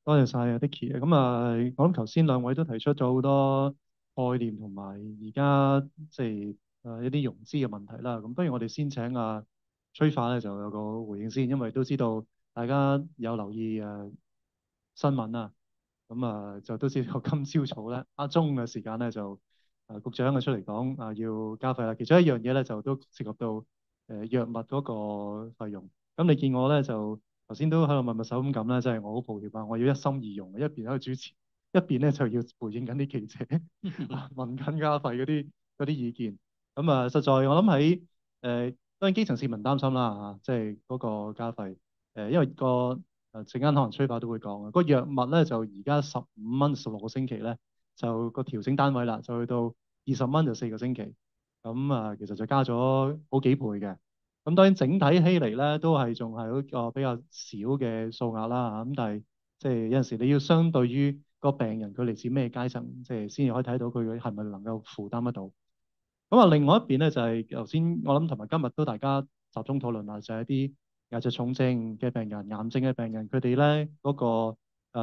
多謝晒啊，Dicky。咁啊，我諗頭先兩位都提出咗好多概念同埋而家即係一啲融資嘅問題啦。咁不如我哋先請崔化咧就有個回應先，因為都知道大家有留意新聞啊。咁就都知道今朝早咧中嘅時間咧就局長出嚟講要加費啦。其中一樣嘢咧就都涉及到藥物嗰個費用。咁你見我咧就頭先都喺度密手咁撳啦，即係我好抱歉啊，我要一心二用，一邊喺度主持，一邊咧就要回應緊啲記者問緊加費嗰啲意見。咁實在我諗喺當然基層市民擔心啦即係嗰個加費因為陣間可能崔化都會講啊，個藥物咧就而家15蚊16個星期咧，就個調整單位啦，就去到20蚊就4個星期。咁其實就加咗好幾倍嘅。咁當然整體起嚟咧，都係仲係一個比較少嘅數額啦。咁但係即係有陣時你要相對於個病人佢嚟自咩階層，即係先至可以睇到佢係咪能夠負擔得到。咁另外一邊咧就係頭先我諗同埋今日都大家集中討論啦，就係一啲有隻重症嘅病人、癌症嘅病人，佢哋咧嗰個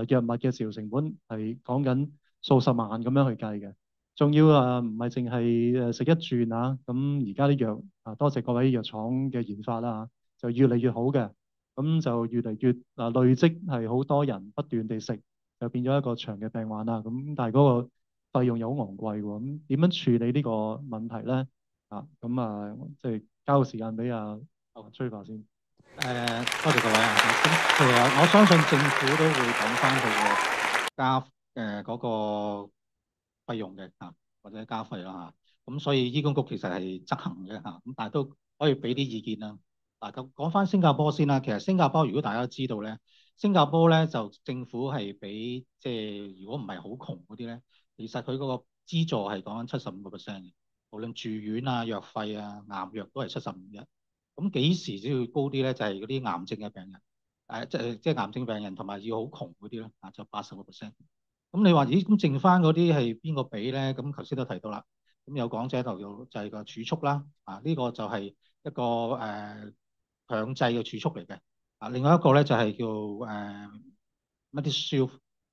藥物嘅治療成本係講緊數十萬咁樣去計嘅，仲要唔係淨係食一轉啊。咁而家啲藥多謝各位藥廠嘅研發啦就越嚟越好嘅，咁就越嚟越累積係好多人不斷地食，就變咗一個長嘅病患啦。咁但係嗰個費用又好昂貴喎，咁點樣處理呢個問題咧？即係交個時間俾崔化先。多謝各位啊。咁其實我相信政府都會講翻佢個加嗰個費用嘅或者加費啦嚇。咁所以醫管局其實係執行嘅嚇，咁但係都可以俾啲意見啦。嗱，咁講翻新加坡先啦。其實新加坡如果大家都知道咧，新加坡咧就政府係俾即係如果唔係好窮嗰啲咧，其實佢嗰個資助係講緊75%嘅，無論住院啊、藥費啊、癌藥都係75%。咁幾時先要高啲咧？就係嗰啲癌症嘅病人，即係癌症病人同埋要好窮嗰啲咧，就80%。咁你話咦？咁剩翻嗰啲係邊個俾咧？咁頭先都提到啦。咁有講者就係個儲蓄啦。呢個就係一個強制嘅儲蓄嚟嘅。另外一個咧就係叫乜啲 Shield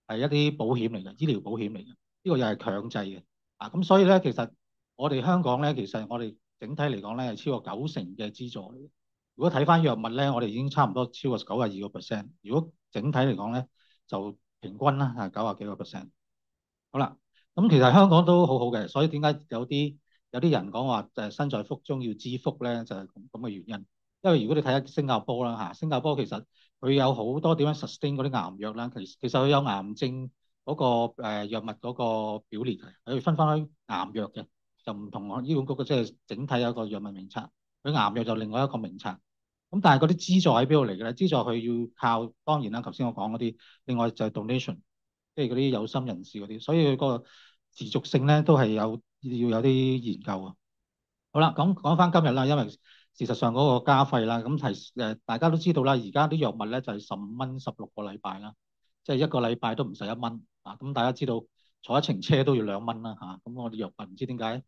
係一啲保險嚟嘅，醫療保險嚟嘅。呢個又係強制嘅。咁所以咧，其實我哋香港咧，其實我哋整體嚟講咧係超過90%嘅資助嚟嘅。如果睇翻藥物咧，我哋已經差唔多超過92%。如果整體嚟講咧，就平均啦係90幾個 percent。好啦，咁其實香港都好好嘅，所以點解有啲人講話身在福中要知福咧，就係咁嘅原因。因為如果你睇下新加坡啦新加坡其實佢有好多點樣 sustain 嗰啲癌藥啦，其實佢有癌症嗰個藥物嗰個表列嘅，佢分開癌藥嘅，就唔同醫管局嘅，即係整體有一個藥物名冊，佢癌藥就另外一個名冊。咁但係嗰啲資助喺邊度嚟嘅咧？資助佢要靠當然啦，頭先我講嗰啲，另外就係 donation，即係嗰啲有心人士嗰啲，所以佢個持續性咧都係要有啲研究啊。好啦，咁講翻今日啦，因為事實上嗰個加費啦，咁大家都知道啦，而家啲藥物咧就係15蚊16個禮拜啦，即係一個禮拜都唔使1蚊咁大家知道坐一程車都要2蚊啦咁我哋藥物唔知點解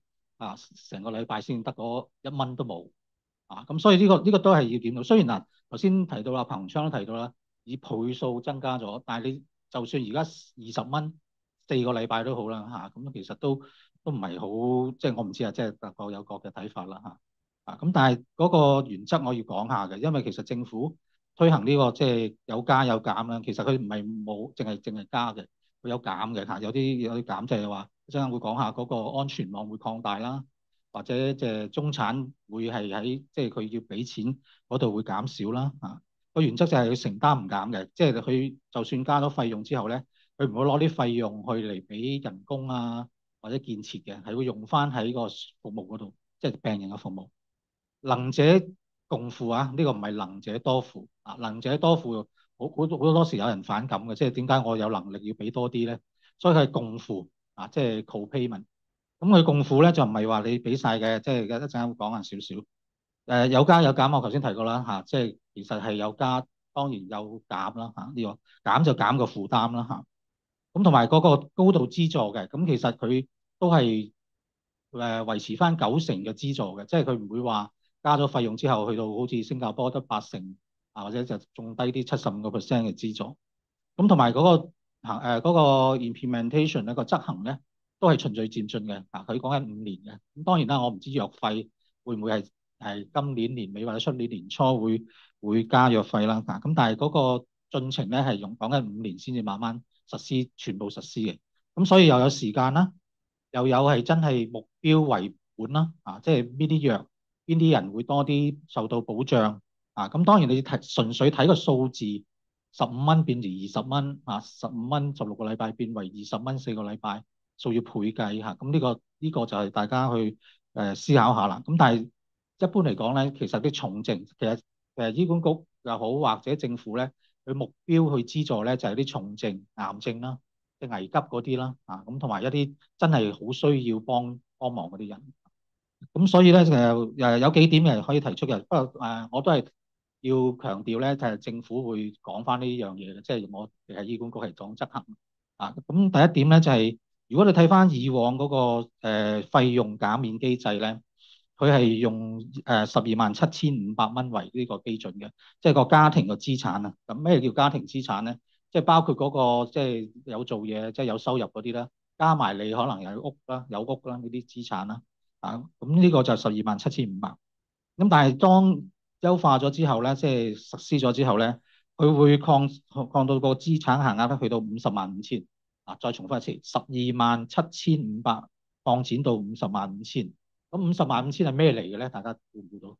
成個禮拜先得嗰1蚊都冇咁所以呢個都係要檢討。雖然頭先提到啦，彭昌都提到啦，以倍數增加咗，但係你就算而家20蚊4個禮拜都好啦咁其實都唔係好，即係我唔知即係各有各嘅睇法啦咁但係嗰個原則我要講下嘅，因為其實政府推行呢個即係有加有減啦，其實佢唔係冇淨係加嘅，佢有減嘅有啲減就係話一陣間會講下嗰個安全網會擴大啦。或者即係中產會係喺即係佢要俾錢嗰度會減少啦個原則就係佢承擔唔減嘅，即係佢就算加咗費用之後咧，佢唔會攞啲費用去嚟俾人工或者建設嘅，係會用翻喺個服務嗰度，即係病人嘅服務。能者共負呢個唔係能者多負能者多負好多時有人反感嘅，即係點解我有能力要俾多啲咧？所以佢係共負即係 co-payment。咁佢共付咧就唔係話你俾晒嘅，即係一陣間會講下少少。有加有減，我頭先提過啦即係其實係有加，當然有減啦呢個減就減個負擔啦咁同埋嗰個高度資助嘅，咁其實佢都係維持翻90%嘅資助嘅，即係佢唔會話加咗費用之後去到好似新加坡得80%或者就仲低啲75%嘅資助。咁同埋嗰個嗰個 implementation 咧個執行咧都係循序漸進嘅。佢講緊5年嘅。咁當然啦，我唔知藥費會唔會係今年年尾或者出年年初會加藥費啦。咁但係嗰個進程咧係講緊5年先至慢慢實施，全部實施嘅。咁所以又有時間啦，又有係真係目標為本啦。即係邊啲藥，邊啲人會多啲受到保障。咁當然你純粹睇個數字，15蚊變成20蚊，15蚊16個禮拜變為20蚊4個禮拜，數要倍計嚇。咁呢個就係大家去思考下啦。咁但係一般嚟講咧，其實啲重症其實醫管局又好或者政府咧，佢目標去資助咧就係啲重症、癌症啦、即係危急嗰啲啦。咁同埋一啲真係好需要幫忙嗰啲人。咁所以咧有幾點係可以提出嘅。不過我都係要強調咧，就係政府會講翻呢樣嘢嘅，即係我哋係醫管局係講執行。咁第一點咧就係，如果你睇翻以往嗰個費用減免機制咧，佢係用127500蚊為呢個基準嘅，即係個家庭個資產啊。咁咩叫家庭資產咧？即係包括嗰個即係有做嘢，即係有收入嗰啲啦，加埋你可能有屋啦、有屋啦呢啲資產啦。咁呢個就127500。咁但係當優化咗之後咧，即係實施咗之後咧，佢會擴到個資產限額咧去到50.5萬。再重複一次，12.75萬擴展到50.5萬。咁50.5萬係咩嚟嘅咧？大家估唔估到？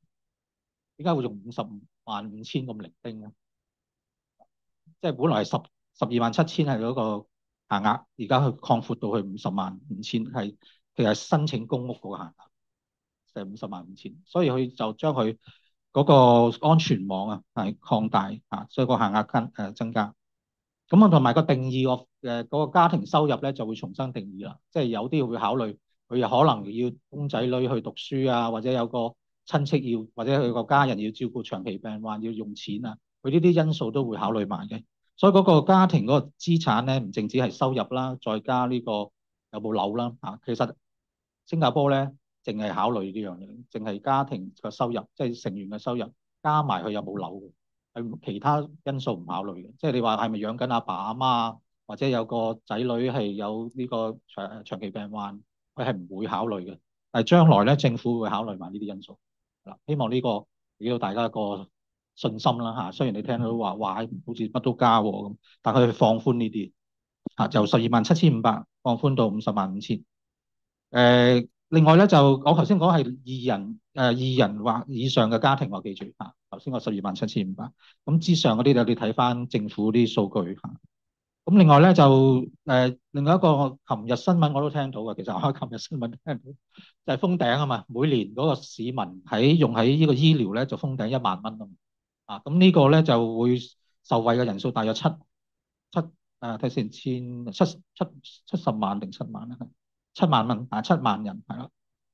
點解會用50.5萬咁零丁咧？即係本來係12.7萬係嗰個限額，而家佢擴闊到去50.5萬，其實係申請公屋嗰個限額。就係50.5萬，所以佢就將佢嗰個安全網係擴大所以個限額增加。咁同埋個定義嗰個家庭收入咧就會重新定義啦，即係有啲會考慮佢又可能要供仔女去讀書啊，或者有個親戚要，或者佢個家人要照顧長期病患要用錢啊，佢呢啲因素都會考慮埋嘅。所以嗰個家庭嗰個資產咧唔淨止係收入啦，再加呢個有冇樓啦。其實新加坡咧淨係考慮呢樣嘢，淨係家庭嘅收入，即係成員嘅收入加埋佢有冇樓嘅，係其他因素唔考慮嘅。即係你話係咪養緊阿爸阿媽，或者有個仔女係有呢個長期病患，佢係唔會考慮嘅。但係將來咧，政府會考慮埋呢啲因素。嗱，希望呢個俾到大家一個信心啦嚇。雖然你聽到話好似乜都加咁，但係佢放寬呢啲由12.75萬放寬到50.5萬。另外咧就我頭先講係二人或以上嘅家庭，我記住頭先個12.7萬，咁之上嗰啲就你睇翻政府啲數據。咁另外咧就另外一個琴日新聞我都聽到嘅，其實我琴日新聞都聽到就係封頂啊嘛，每年嗰個市民用喺呢個醫療咧就封頂1萬蚊啊嘛。咁呢個咧就會受惠嘅人數大約睇先70萬定7萬咧。7萬蚊7萬人係啦。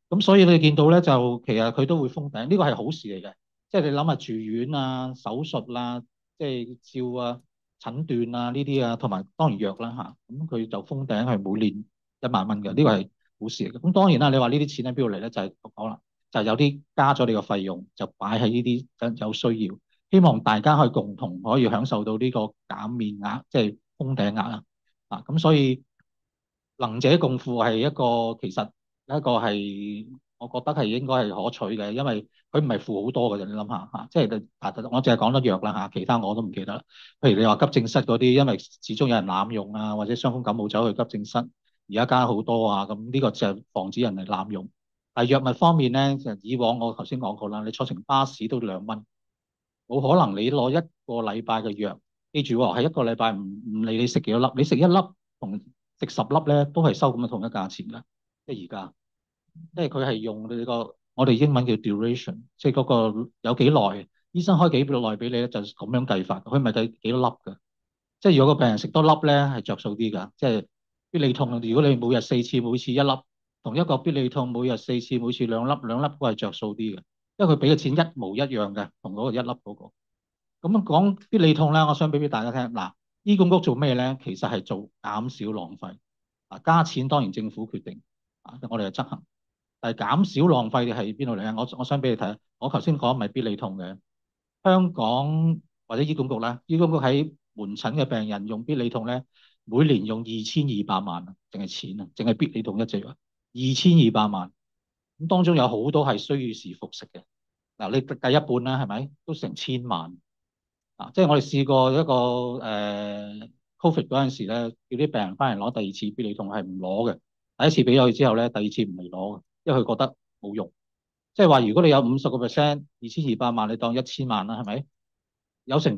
咁所以你見到咧就其實佢都會封頂，呢個係好事嚟嘅。即係你諗下住院啊、手術啦、即係照啊、診斷啊呢啲啊，同埋當然藥啦咁佢就封頂係每年1萬蚊嘅，呢個係好事嚟嘅。咁當然啦，你話呢啲錢喺邊度嚟咧？就係講啦，就係有啲加咗你個費用，就擺喺呢啲有需要，希望大家可以共同可以享受到呢個減免額，即係封頂額啊。咁所以能者共付係其實一個係我覺得係應該係可取嘅，因為佢唔係付好多嘅啫。你諗下即係我淨係講得藥啦其他我都唔記得啦。譬如你話急症室嗰啲，因為始終有人濫用啊，或者傷風感冒走去急症室，而家加好多咁呢個就係防止人哋濫用。但係藥物方面咧，就以往我頭先講過啦，你坐乘巴士都2蚊，冇可能你攞一個禮拜嘅藥，記住喎，係一個禮拜唔理你食幾多粒，你食一粒同食10粒咧都係收咁嘅同一價錢㗎。即係而家，即係佢係用你我哋英文叫 duration，即係嗰個有幾耐，醫生開幾耐俾你咧，就咁樣計法，佢唔係計幾多粒㗎。即係如果個病人食多粒咧，係着數啲㗎。即係必理痛，如果你每日4次，每次一粒，同一個必理痛每日4次，每次2粒，2粒都係着數啲嘅，因為佢俾嘅錢一模一樣嘅，同嗰個一粒嗰個。咁樣講必理痛咧，我想俾大家聽。嗱，醫管局做咩咧？其實係做減少浪費。加錢當然政府決定，我哋係執行。但係減少浪費嘅係邊度嚟咧？我想俾你睇，我頭先講唔係必理痛嘅，香港或者醫管局咧，醫管局喺門診嘅病人用必理痛咧，每年用2200萬啊，淨係錢啊，淨係必理痛一隻藥2200萬。咁當中有好多係需要時服食嘅。嗱，你計一半啦，係咪都成1000萬啊？即係我哋試過一個Covid 嗰陣時咧，叫啲病人翻嚟攞第二次必理痛係唔攞嘅。第一次俾咗佢之後咧，第二次唔嚟攞嘅，因為佢覺得冇用。即係話，如果你有50%，2200萬，你當1000萬啦，係咪？有成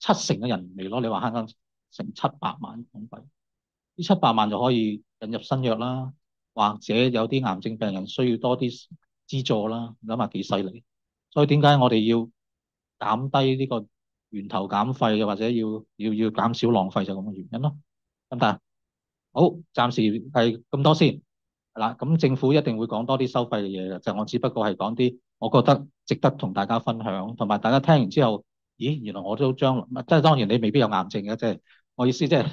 70%嘅人唔嚟攞，你話慳翻成700萬港幣。呢700萬就可以引入新藥啦，或者有啲癌症病人需要多啲資助啦，諗下幾犀利。所以點解我哋要減低呢個源頭減廢，又或者要減少浪費，就咁嘅原因咯。得唔得？好，暫時係咁多先。係啦，咁政府一定會講多啲收費嘅嘢嘅，就我只不過係講啲我覺得值得同大家分享，同埋大家聽完之後，咦，原來我都將來，即係當然你未必有癌症嘅，即係我意思即係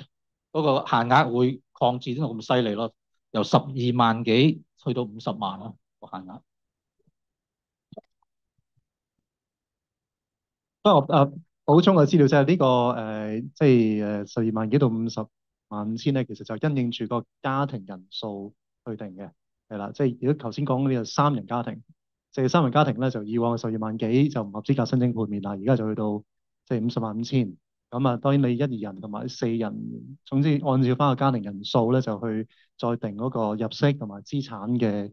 嗰個限額會擴展到咁犀利咯，由12萬幾去到50萬咯個限額。不過補充嘅資料即係呢個即係12萬幾到50萬5千咧，其實就因應住個家庭人數去定嘅，係啦。即係如果頭先講嗰啲就三人家庭，即係三人家庭咧就以往12萬幾就唔合資格申請豁免啦，而家就去到即係50萬5千。咁啊，當然你1、2人同埋4人，總之按照翻個家庭人數咧，就去再定嗰個入息同埋資產嘅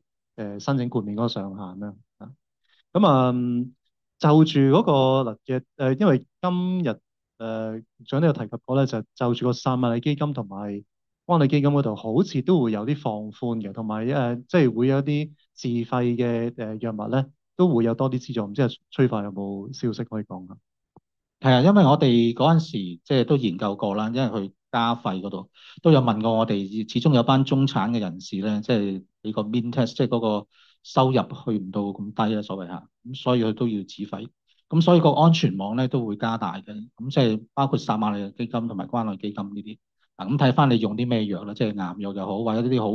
申請豁免嗰個上限啦。啊咁就住嗰個嗱嘅因為今日局長都有提及過咧，就住個撒瑪利亞基金同埋關愛基金嗰度，好似都會有啲放寬嘅，同埋即係會有啲自費嘅藥物咧，都會有多啲資助。唔知係催化有冇消息可以講啊？係啊，因為我哋嗰陣時即係都研究過啦，因為佢加費嗰度都有問過我哋，始終有班中產嘅人士咧，即係你個 min test，即係嗰個收入去唔到咁低啦，所謂嚇，咁所以佢都要自費，咁所以個安全網咧都會加大嘅，咁即係包括撒瑪利亞基金同埋關愛基金呢啲，嗱咁睇翻你用啲咩藥啦，即係癌藥又好，或者呢啲好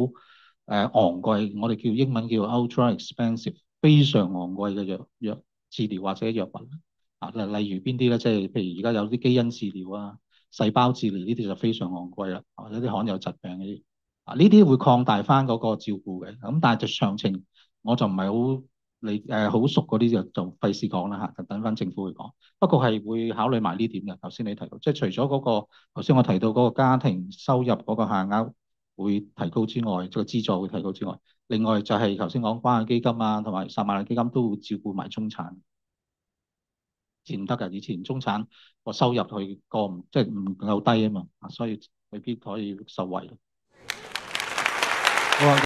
昂貴，我哋叫英文叫 ultra expensive，非常昂貴嘅藥治療或者藥物。啊，例如邊啲咧？即係譬如而家有啲基因治療啊、細胞治療呢啲就非常昂貴啦，或者啲罕有疾病嗰啲啊，呢啲會擴大翻嗰個照顧嘅。咁但係就詳情我就唔係好好熟嗰啲就費事講啦嚇，就等翻政府去講。不過係會考慮埋呢點嘅。頭先你提到，即係除咗嗰個頭先我提到嗰個家庭收入嗰個限額會提高之外，即係個資助會提高之外，另外就係頭先講關愛基金啊，同埋撒瑪利亞基金都會照顧埋中產。唔得㗎，以前中產個收入去過唔即係唔夠低啊嘛，所以未必可以受惠。好啊。